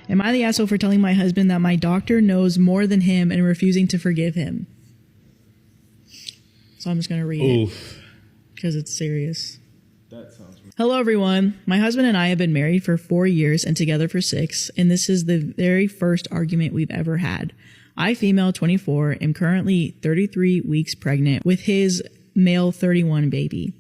Am I the asshole for telling my husband that my doctor knows more than him and refusing to forgive him? So I'm just going to read it because it's serious. That sounds weird. Hello, everyone. My husband and I have been married for 4 years and together for 6, and this is the very first argument we've ever had. I, female 24, am currently 33 weeks pregnant with his male 31 baby.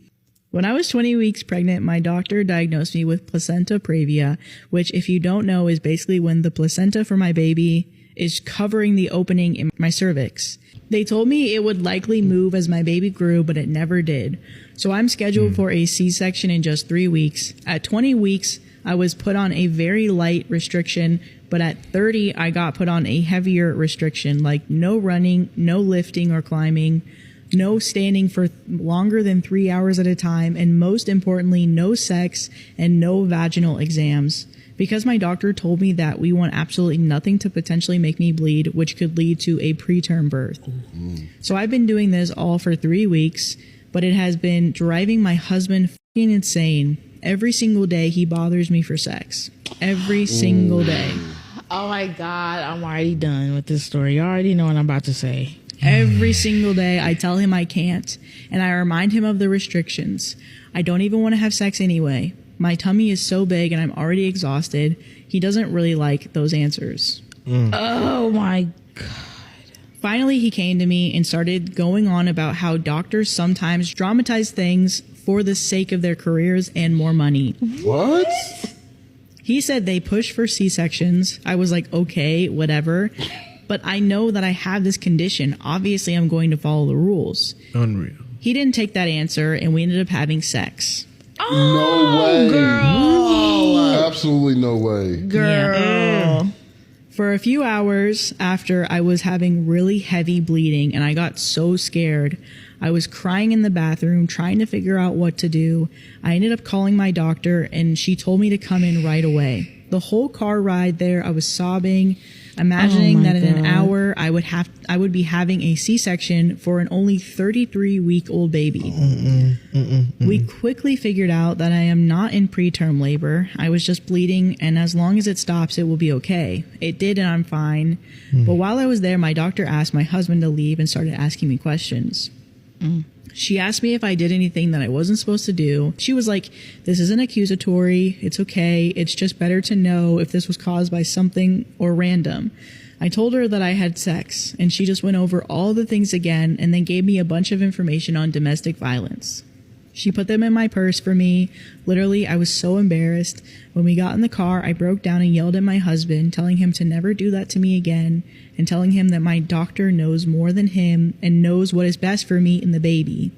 When I was 20 weeks pregnant, my doctor diagnosed me with placenta previa, which, if you don't know, is basically when the placenta for my baby is covering the opening in my cervix. They told me it would likely move as my baby grew, but it never did. So I'm scheduled for a C-section in just 3 weeks. At 20 weeks, I was put on a very light restriction, but at 30, I got put on a heavier restriction, like no running, no lifting or climbing, no standing for longer than 3 hours at a time, and most importantly, no sex and no vaginal exams. Because my doctor told me that we want absolutely nothing to potentially make me bleed, which could lead to a preterm birth. So I've been doing this all for 3 weeks, but it has been driving my husband fucking insane. Every single day he bothers me for sex. Every single day. Oh my God, I'm already done with this story. You already know what I'm about to say. Every single day I tell him I can't, and I remind him of the restrictions. I don't even want to have sex anyway. My tummy is so big and I'm already exhausted. He doesn't really like those answers. Oh my God. Finally, he came to me and started going on about how doctors sometimes dramatize things for the sake of their careers and more money. What? He said they push for C-sections. I was like, okay, whatever. But I know that I have this condition. Obviously, I'm going to follow the rules. Unreal. He didn't take that answer, and we ended up having sex. No way. Girl. Absolutely no way. Girl. For a few hours after I was having really heavy bleeding and I got so scared, I was crying in the bathroom trying to figure out what to do. I ended up calling my doctor and she told me to come in right away. The whole car ride there, I was sobbing, imagining that in an hour I would be having a C-section for an only 33-week-old baby. We quickly figured out that I am not in preterm labor. I was just bleeding, and as long as it stops, it will be okay. It did, and I'm fine. But while I was there, my doctor asked my husband to leave and started asking me questions. She asked me if I did anything that I wasn't supposed to do. She was like, this isn't accusatory. It's okay. It's just better to know if this was caused by something or random. I told her that I had sex, and she just went over all the things again and then gave me a bunch of information on domestic violence. She put them in my purse for me. Literally, I was so embarrassed. When we got in the car, I broke down and yelled at my husband, telling him to never do that to me again, and telling him that my doctor knows more than him and knows what is best for me and the baby.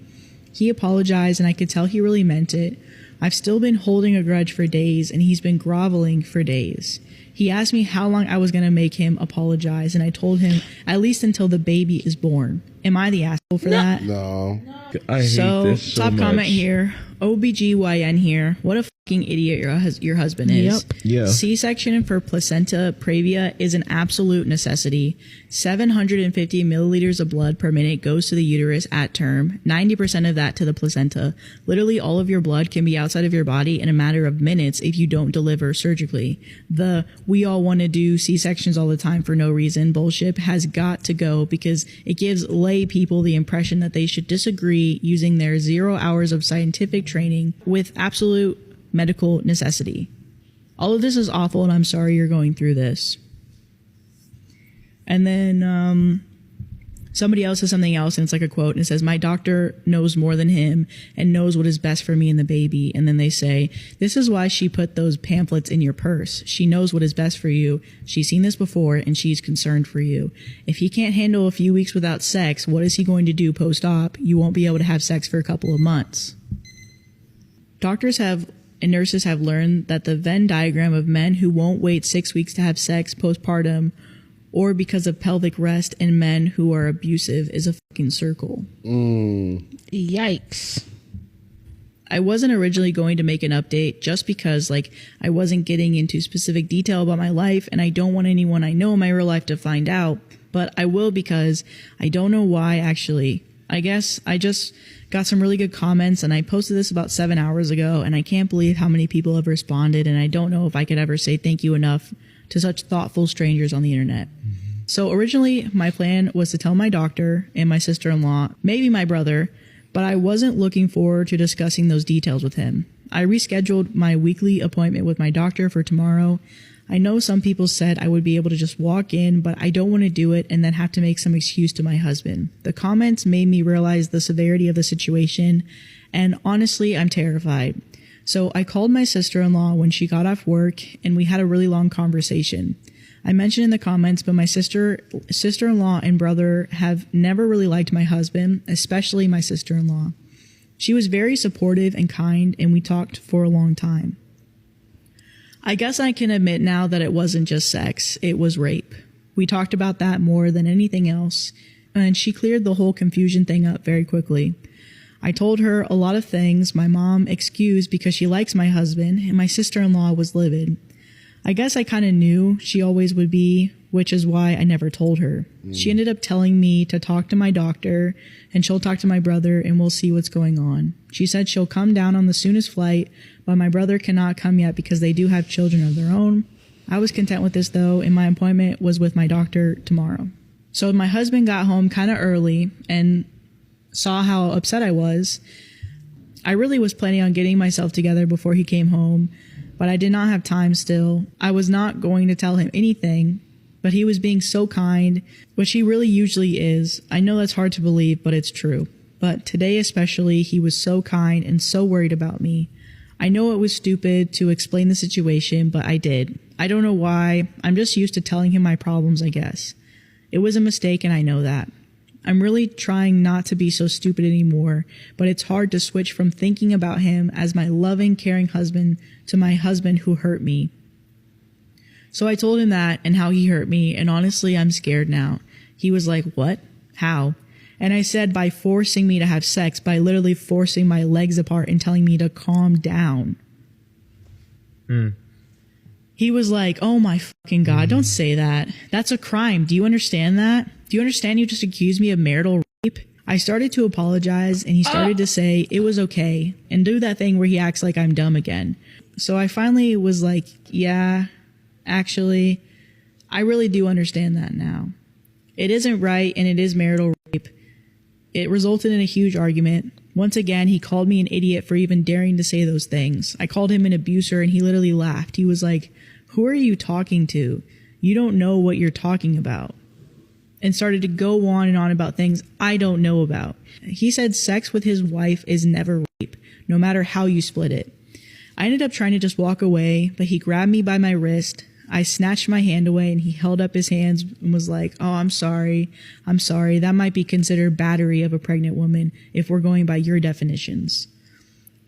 He apologized, and I could tell he really meant it. I've still been holding a grudge for days, and he's been groveling for days. He asked me how long I was going to make him apologize, and I told him at least until the baby is born. Am I the asshole for that? No. I hate this so top much. comment here. OBGYN here. What a fucking idiot your husband is. Yep. Yeah. C-section for placenta previa is an absolute necessity. 750 milliliters of blood per minute goes to the uterus at term, 90% of that to the placenta. Literally all of your blood can be outside of your body in a matter of minutes if you don't deliver surgically. The we all want to do C-sections all the time for no reason bullshit has got to go, because it gives lay people the impression that they should disagree using their 0 hours of scientific training with absolute medical necessity. All of this is awful, and I'm sorry you're going through this. And then somebody else says something else, and it's like a quote, and it says, my doctor knows more than him and knows what is best for me and the baby. And then they say, this is why she put those pamphlets in your purse. She knows what is best for you. She's seen this before, and she's concerned for you. If he can't handle a few weeks without sex, what is he going to do post-op? You won't be able to have sex for a couple of months. Doctors and nurses have learned that the Venn diagram of men who won't wait 6 weeks to have sex postpartum or because of pelvic rest and men who are abusive is a fucking circle. Yikes. I wasn't originally going to make an update just because, I wasn't getting into specific detail about my life, and I don't want anyone I know in my real life to find out, but I will because I don't know why, actually. I guess I just Got some really good comments, and I posted this about 7 hours ago, and I can't believe how many people have responded, and I don't know if I could ever say thank you enough to such thoughtful strangers on the internet. So originally, my plan was to tell my doctor and my sister-in-law, maybe my brother, but I wasn't looking forward to discussing those details with him. I rescheduled my weekly appointment with my doctor for tomorrow. I know some people said I would be able to just walk in, but I don't want to do it and then have to make some excuse to my husband. The comments made me realize the severity of the situation, and honestly, I'm terrified. So I called my sister-in-law when she got off work, and we had a really long conversation. I mentioned in the comments, but my sister-in-law and brother have never really liked my husband, especially my sister-in-law. She was very supportive and kind, and we talked for a long time. I guess I can admit now that it wasn't just sex, it was rape. We talked about that more than anything else, and she cleared the whole confusion thing up very quickly. I told her a lot of things my mom excused because she likes my husband, and my sister-in-law was livid. I guess I kind of knew she always would be, which is why I never told her. She ended up telling me to talk to my doctor, and she'll talk to my brother, and we'll see what's going on. She said she'll come down on the soonest flight, but my brother cannot come yet because they do have children of their own. I was content with this though, and my appointment was with my doctor tomorrow. So my husband got home kind of early and saw how upset I was. I really was planning on getting myself together before he came home, but I did not have time still. I was not going to tell him anything, but he was being so kind, which he really usually is. I know that's hard to believe, but it's true. But today especially, he was so kind and so worried about me. I know it was stupid to explain the situation, but I did. I don't know why. I'm just used to telling him my problems, I guess. It was a mistake, and I know that. I'm really trying not to be so stupid anymore, but it's hard to switch from thinking about him as my loving, caring husband to my husband who hurt me. So I told him that and how he hurt me, and honestly, I'm scared now. He was like, "What? How?" And I said by forcing me to have sex, by literally forcing my legs apart and telling me to calm down. He was like, "Oh my fucking God, don't say that. That's a crime. Do you understand that? Do you understand you just accused me of marital rape?" I started to apologize, and he started to say it was okay and do that thing where he acts like I'm dumb again. So I finally was like, yeah, actually, I really do understand that now. It isn't right, and it is marital rape. It resulted in a huge argument. Once again, he called me an idiot for even daring to say those things. I called him an abuser, and he literally laughed. He was like, "Who are you talking to? You don't know what you're talking about." And started to go on and on about things I don't know about. He said sex with his wife is never rape, no matter how you split it. I ended up trying to just walk away, but he grabbed me by my wrist. I snatched my hand away, and he held up his hands and was like, "Oh, I'm sorry. That might be considered battery of a pregnant woman if we're going by your definitions."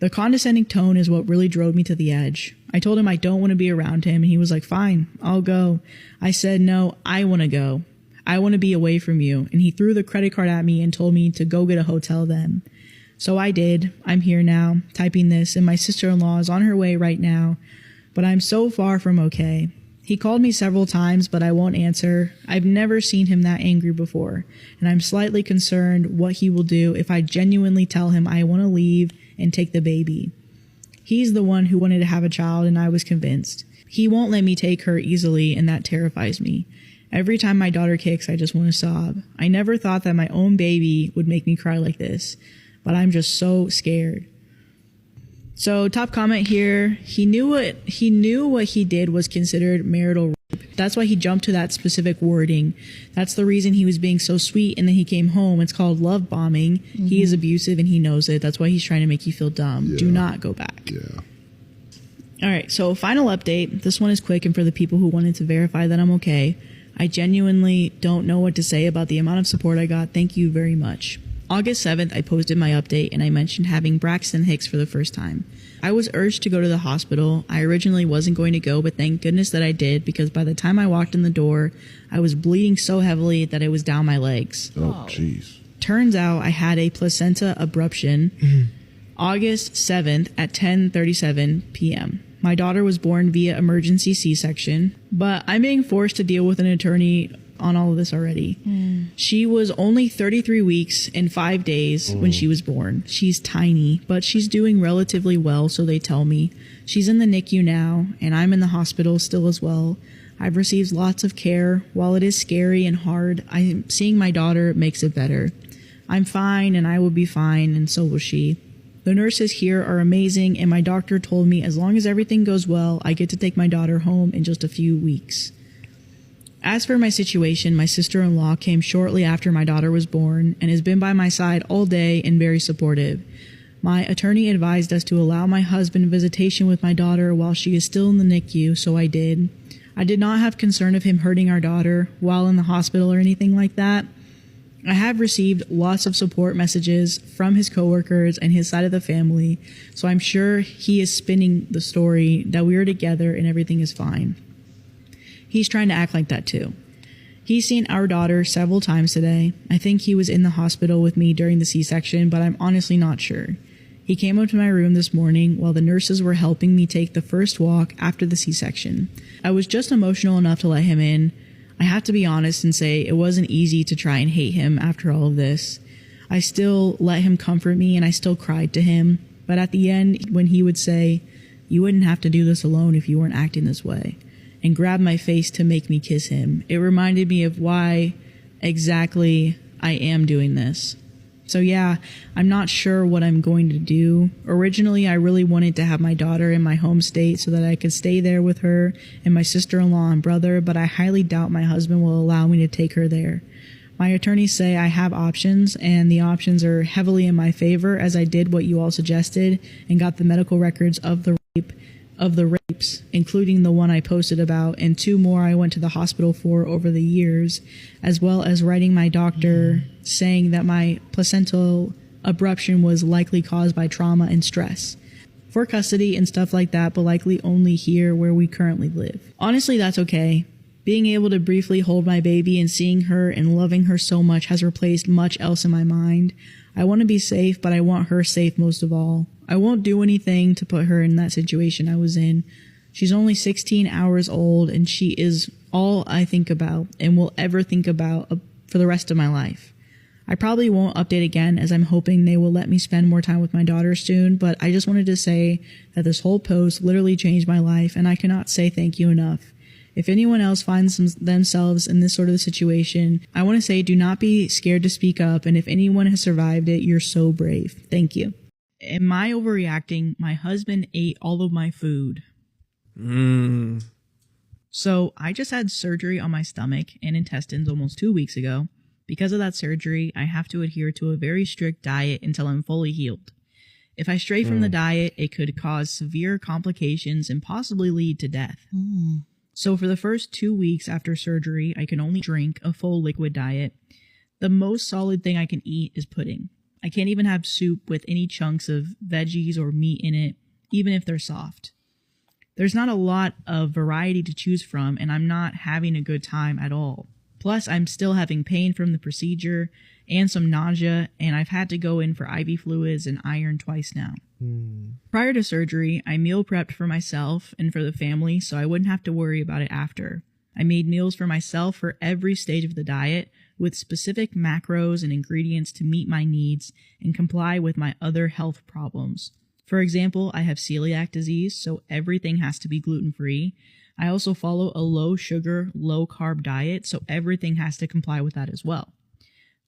The condescending tone is what really drove me to the edge. I told him I don't want to be around him, and he was like, "Fine, I'll go." I said, "No, I want to go. I want to be away from you." And he threw the credit card at me and told me to go get a hotel then. So I did. I'm here now, typing this, and my sister-in-law is on her way right now, but I'm so far from okay. He called me several times, but I won't answer. I've never seen him that angry before, and I'm slightly concerned what he will do if I genuinely tell him I want to leave and take the baby. He's the one who wanted to have a child, and I was convinced. He won't let me take her easily, and that terrifies me. Every time my daughter kicks, I just want to sob. I never thought that my own baby would make me cry like this, but I'm just so scared. So top comment here, he knew what he did was considered marital rape. That's why he jumped to that specific wording. That's the reason he was being so sweet, and then he came home. It's called love bombing. Mm-hmm. He is abusive, and he knows it. That's why he's trying to make you feel dumb. Yeah. Do not go back. Yeah. All right, so final update. This one is quick, and for the people who wanted to verify that I'm okay. I genuinely don't know what to say about the amount of support I got. Thank you very much. August 7th, I posted my update, and I mentioned having Braxton Hicks for the first time. I was urged to go to the hospital. I originally wasn't going to go, but thank goodness that I did, because by the time I walked in the door, I was bleeding so heavily that it was down my legs. Oh, jeez. Turns out I had a placenta abruption August 7th at 10:37 p.m. My daughter was born via emergency C-section, but I'm being forced to deal with an attorney on all of this already. She was only 33 weeks and 5 days when she was born. She's tiny, but she's doing relatively well, so they tell me. She's in the NICU now, and I'm in the hospital still as well. I've received lots of care. While it is scary and hard, seeing my daughter makes it better. I'm fine, and I will be fine, and so will she. The nurses here are amazing, and my doctor told me as long as everything goes well, I get to take my daughter home in just a few weeks. As for my situation, my sister-in-law came shortly after my daughter was born and has been by my side all day and very supportive. My attorney advised us to allow my husband visitation with my daughter while she is still in the NICU, so I did. I did not have concern of him hurting our daughter while in the hospital or anything like that. I have received lots of support messages from his coworkers and his side of the family, so I'm sure he is spinning the story that we are together and everything is fine. He's trying to act like that too. He's seen our daughter several times today. I think he was in the hospital with me during the C-section, but I'm honestly not sure. He came up to my room this morning while the nurses were helping me take the first walk after the C-section. I was just emotional enough to let him in. I have to be honest and say it wasn't easy to try and hate him after all of this. I still let him comfort me and I still cried to him. But at the end, when he would say, "You wouldn't have to do this alone if you weren't acting this way," and grab my face to make me kiss him, it reminded me of why exactly I am doing this. So yeah, I'm not sure what I'm going to do. Originally, I really wanted to have my daughter in my home state so that I could stay there with her and my sister-in-law and brother, but I highly doubt my husband will allow me to take her there. My attorneys say I have options, and the options are heavily in my favor, as I did what you all suggested and got the medical records of the rapes, including the one I posted about, and 2 more I went to the hospital for over the years, as well as writing my doctor saying that my placental abruption was likely caused by trauma and stress. For custody and stuff like that, but likely only here where we currently live. Honestly, that's okay. Being able to briefly hold my baby and seeing her and loving her so much has replaced much else in my mind. I want to be safe, but I want her safe most of all. I won't do anything to put her in that situation I was in. She's only 16 hours old, and she is all I think about and will ever think about for the rest of my life. I probably won't update again, as I'm hoping they will let me spend more time with my daughter soon, but I just wanted to say that this whole post literally changed my life, and I cannot say thank you enough. If anyone else finds themselves in this sort of situation, I want to say do not be scared to speak up, and if anyone has survived it, you're so brave. Thank you. Am I overreacting? My husband ate all of my food. So I just had surgery on my stomach and intestines almost 2 weeks ago. Because of that surgery, I have to adhere to a very strict diet until I'm fully healed. If I stray from the diet, it could cause severe complications and possibly lead to death. So for the first 2 weeks after surgery, I can only drink a full liquid diet. The most solid thing I can eat is pudding. I can't even have soup with any chunks of veggies or meat in it, even if they're soft. There's not a lot of variety to choose from, and I'm not having a good time at all. Plus, I'm still having pain from the procedure and some nausea, and I've had to go in for IV fluids and iron twice now. Prior to surgery, I meal prepped for myself and for the family so I wouldn't have to worry about it after. I made meals for myself for every stage of the diet with specific macros and ingredients to meet my needs and comply with my other health problems. For example, I have celiac disease, so everything has to be gluten-free. I also follow a low-sugar, low-carb diet, so everything has to comply with that as well.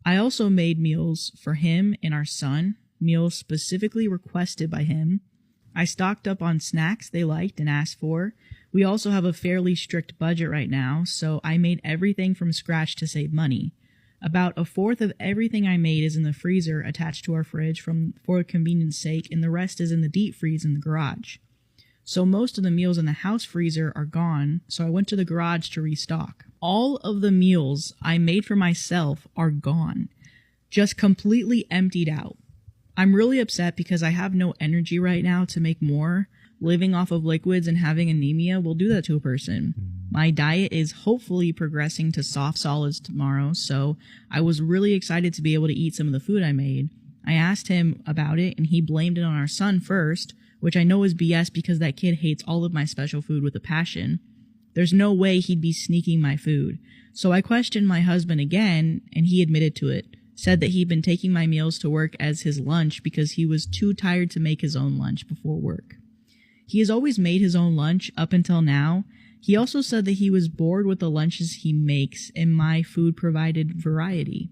I also made meals for him and our son, meals specifically requested by him. I stocked up on snacks they liked and asked for. We also have a fairly strict budget right now, so I made everything from scratch to save money. About a fourth of everything I made is in the freezer attached to our fridge for convenience sake, and the rest is in the deep freeze in the garage. So most of the meals in the house freezer are gone, so I went to the garage to restock. All of the meals I made for myself are gone, just completely emptied out. I'm really upset because I have no energy right now to make more. Living off of liquids and having anemia will do that to a person. My diet is hopefully progressing to soft solids tomorrow, so I was really excited to be able to eat some of the food I made. I asked him about it, and he blamed it on our son first, which I know is BS because that kid hates all of my special food with a passion. There's no way he'd be sneaking my food. So I questioned my husband again, and he admitted to it. Said that he'd been taking my meals to work as his lunch because he was too tired to make his own lunch before work. He has always made his own lunch up until now. He also said that he was bored with the lunches he makes and my food provided variety.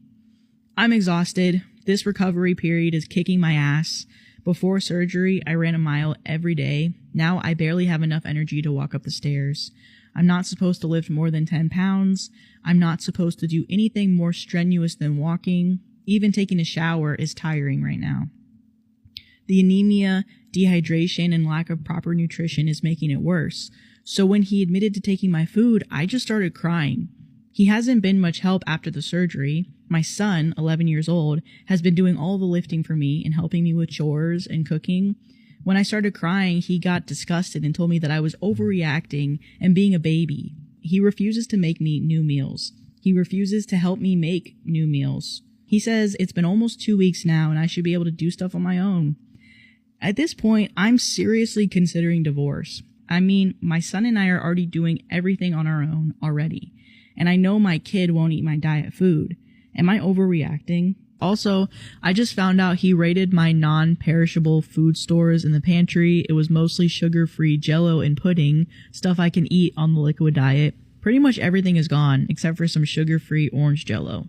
I'm exhausted. This recovery period is kicking my ass. Before surgery, I ran a mile every day. Now I barely have enough energy to walk up the stairs. I'm not supposed to lift more than 10 pounds. I'm not supposed to do anything more strenuous than walking. Even taking a shower is tiring right now. The anemia, dehydration, and lack of proper nutrition is making it worse. So when he admitted to taking my food, I just started crying. He hasn't been much help after the surgery. My son, 11 years old, has been doing all the lifting for me and helping me with chores and cooking. When I started crying, he got disgusted and told me that I was overreacting and being a baby. He refuses to make me new meals. He refuses to help me make new meals. He says it's been almost 2 weeks now and I should be able to do stuff on my own. At this point, I'm seriously considering divorce. I mean, my son and I are already doing everything on our own already. And I know my kid won't eat my diet food. Am I overreacting? Also, I just found out he raided my non-perishable food stores in the pantry. It was mostly sugar-free Jell-O and pudding, stuff I can eat on the liquid diet. Pretty much everything is gone, except for some sugar-free orange Jell-O.